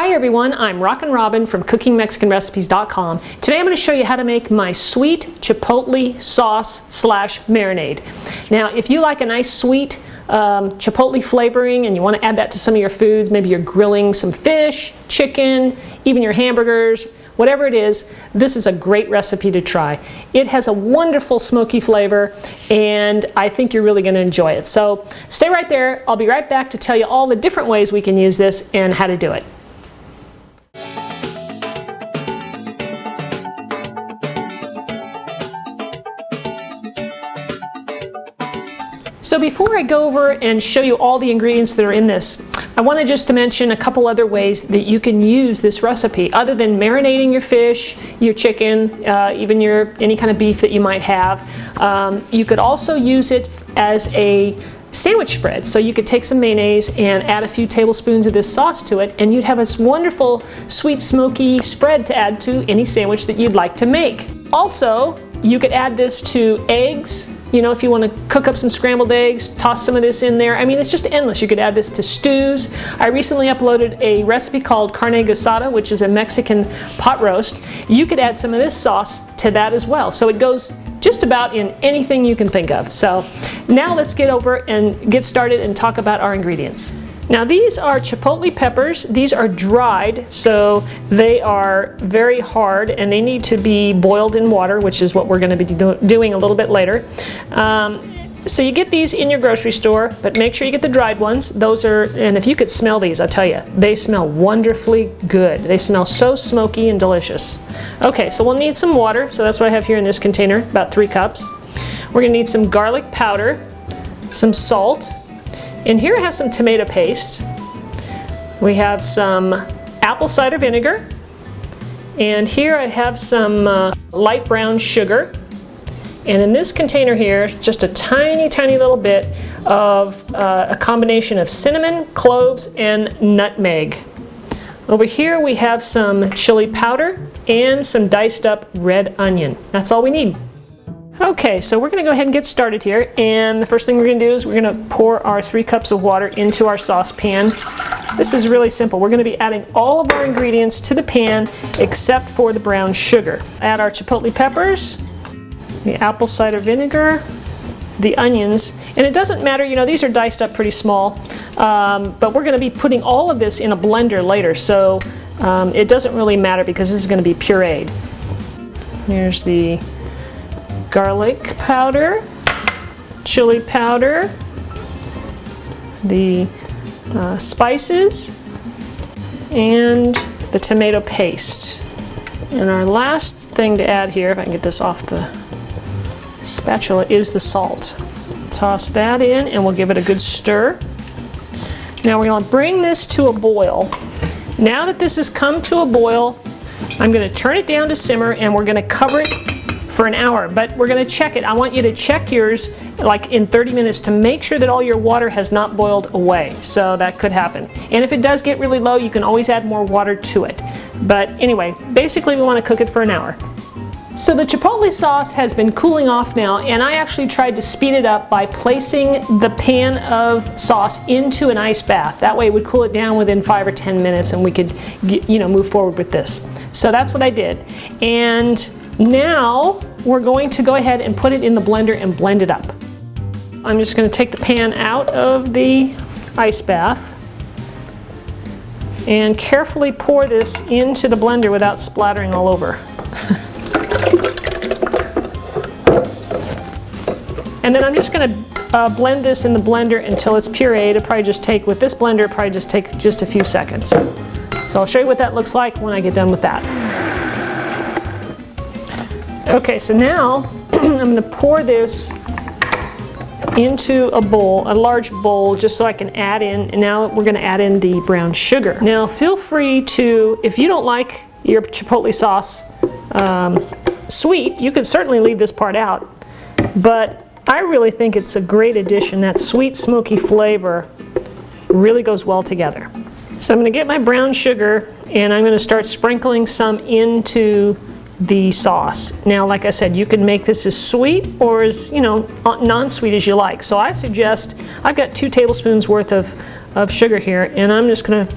Hi everyone, I'm Rockin' Robin from CookingMexicanRecipes.com. Today I'm going to show you how to make my sweet chipotle sauce slash marinade. Now if you like a nice sweet chipotle flavoring and you want to add that to some of your foods, maybe you're grilling some fish, chicken, even your hamburgers, whatever it is, this is a great recipe to try. It has a wonderful smoky flavor and I think you're really going to enjoy it. So stay right there, I'll be right back to tell you all the different ways we can use this and how to do it. So before I go over and show you all the ingredients that are in this, I wanted just to mention a couple other ways that you can use this recipe other than marinating your fish, your chicken, even any kind of beef that you might have. You could also use it as a sandwich spread. So you could take some mayonnaise and add a few tablespoons of this sauce to it and you'd have this wonderful sweet smoky spread to add to any sandwich that you'd like to make. Also, you could add this to eggs. You know, if you want to cook up some scrambled eggs, toss some of this in there. I mean, it's just endless. You could add this to stews. I recently uploaded a recipe called carne asada, which is a Mexican pot roast. You could add some of this sauce to that as well. So it goes just about in anything you can think of. So now let's get over and get started and talk about our ingredients. Now these are chipotle peppers. These are dried, so they are very hard and they need to be boiled in water, which is what we're going to be doing a little bit later. So you get these in your grocery store, but make sure you get the dried ones. Those are, and if you could smell these, I'll tell you, they smell wonderfully good. They smell so smoky and delicious. Okay, so we'll need some water, so that's what I have here in this container, about 3 cups. We're going to need some garlic powder, some salt, and here I have some tomato paste. We have some apple cider vinegar, and here I have some light brown sugar. And in this container here, just a tiny, tiny little bit of a combination of cinnamon, cloves, and nutmeg. Over here we have some chili powder and some diced up red onion. That's all we need. Okay, so we're going to go ahead and get started here, and the first thing we're going to do is we're going to pour our 3 cups of water into our saucepan. This is really simple. We're going to be adding all of our ingredients to the pan except for the brown sugar. Add our chipotle peppers, the apple cider vinegar, the onions, and it doesn't matter, you know, these are diced up pretty small, but we're going to be putting all of this in a blender later, so it doesn't really matter because this is going to be pureed. Here's the garlic powder, chili powder, the spices, and the tomato paste. And our last thing to add here, if I can get this off the spatula, is the salt. Toss that in and we'll give it a good stir. Now we're going to bring this to a boil. Now that this has come to a boil, I'm going to turn it down to simmer and we're going to cover it for an hour, but we're going to check it. I want you to check yours like in 30 minutes to make sure that all your water has not boiled away. So that could happen. And if it does get really low, you can always add more water to it. But anyway, basically we want to cook it for an hour. So the chipotle sauce has been cooling off now, and I actually tried to speed it up by placing the pan of sauce into an ice bath. That way it would cool it down within 5 or 10 minutes and we could, you know, move forward with this. So that's what I did. And now we're going to go ahead and put it in the blender and blend it up. I'm just going to take the pan out of the ice bath and carefully pour this into the blender without splattering all over. And then I'm just going to blend this in the blender until it's pureed. It'll probably just take, with this blender, it'll probably just take just a few seconds. So I'll show you what that looks like when I get done with that. Okay, so now I'm going to pour this into a bowl, a large bowl, just so I can add in, and now we're going to add in the brown sugar. Now feel free to, if you don't like your chipotle sauce sweet, you can certainly leave this part out, but I really think it's a great addition. That sweet smoky flavor really goes well together. So I'm going to get my brown sugar and I'm going to start sprinkling some into the sauce. Now, like I said, you can make this as sweet or as, you know, non-sweet as you like. So I suggest, I've got 2 tablespoons worth of sugar here, and I'm just going to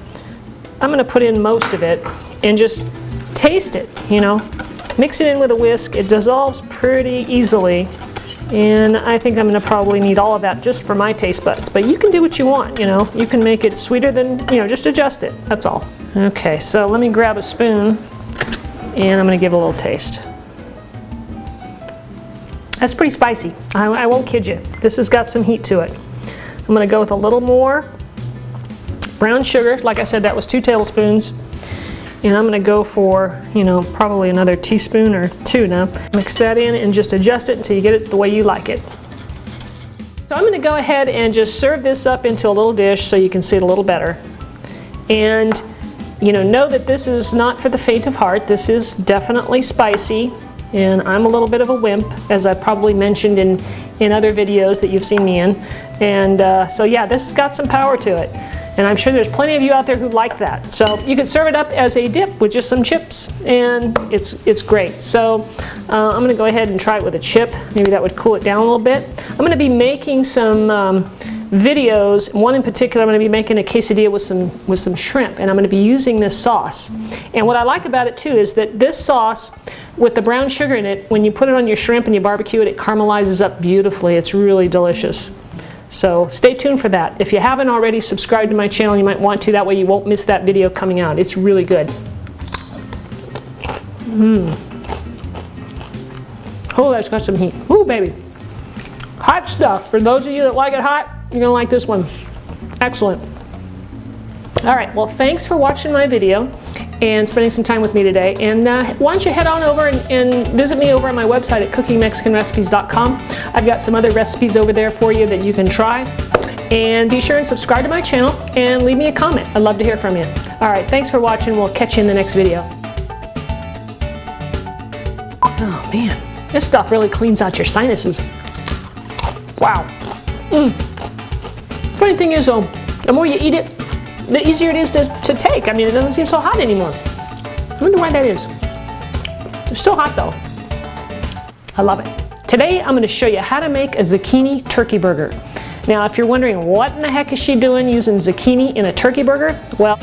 I'm going to put in most of it and just taste it, you know. Mix it in with a whisk. It dissolves pretty easily. And I think I'm going to probably need all of that just for my taste buds. But you can do what you want, you know. You can make it sweeter than, you know, just adjust it. That's all. Okay, so let me grab a spoon and I'm going to give it a little taste. That's pretty spicy. I won't kid you. This has got some heat to it. I'm going to go with a little more brown sugar. Like I said, that was 2 tablespoons. And I'm going to go for, you know, probably another teaspoon or 2 now. Mix that in and just adjust it until you get it the way you like it. So I'm going to go ahead and just serve this up into a little dish so you can see it a little better. And, you know that this is not for the faint of heart. This is definitely spicy. And I'm a little bit of a wimp, as I probably mentioned in other videos that you've seen me in. And so yeah, this has got some power to it. And I'm sure there's plenty of you out there who like that. So you can serve it up as a dip with just some chips, and it's great. So I'm going to go ahead and try it with a chip. Maybe that would cool it down a little bit. I'm going to be making some videos. One in particular, I'm going to be making a quesadilla with some shrimp, and I'm going to be using this sauce. And what I like about it too is that this sauce, with the brown sugar in it, when you put it on your shrimp and you barbecue it, it caramelizes up beautifully. It's really delicious. So stay tuned for that. If you haven't already subscribed to my channel, you might want to. That way you won't miss that video coming out. It's really good. Oh, that's got some heat. Ooh, baby. Hot stuff. For those of you that like it hot, you're going to like this one. Excellent. All right, well, thanks for watching my video and spending some time with me today. And why don't you head on over and visit me over on my website at cookingmexicanrecipes.com. I've got some other recipes over there for you that you can try. And be sure and subscribe to my channel and leave me a comment. I'd love to hear from you. All right, thanks for watching. We'll catch you in the next video. Oh man, this stuff really cleans out your sinuses. Wow. Funny thing is though, the more you eat it, the easier it is to take. I mean, it doesn't seem so hot anymore. I wonder why that is. It's still hot though. I love it. Today I'm going to show you how to make a zucchini turkey burger. Now if you're wondering what in the heck is she doing using zucchini in a turkey burger, well,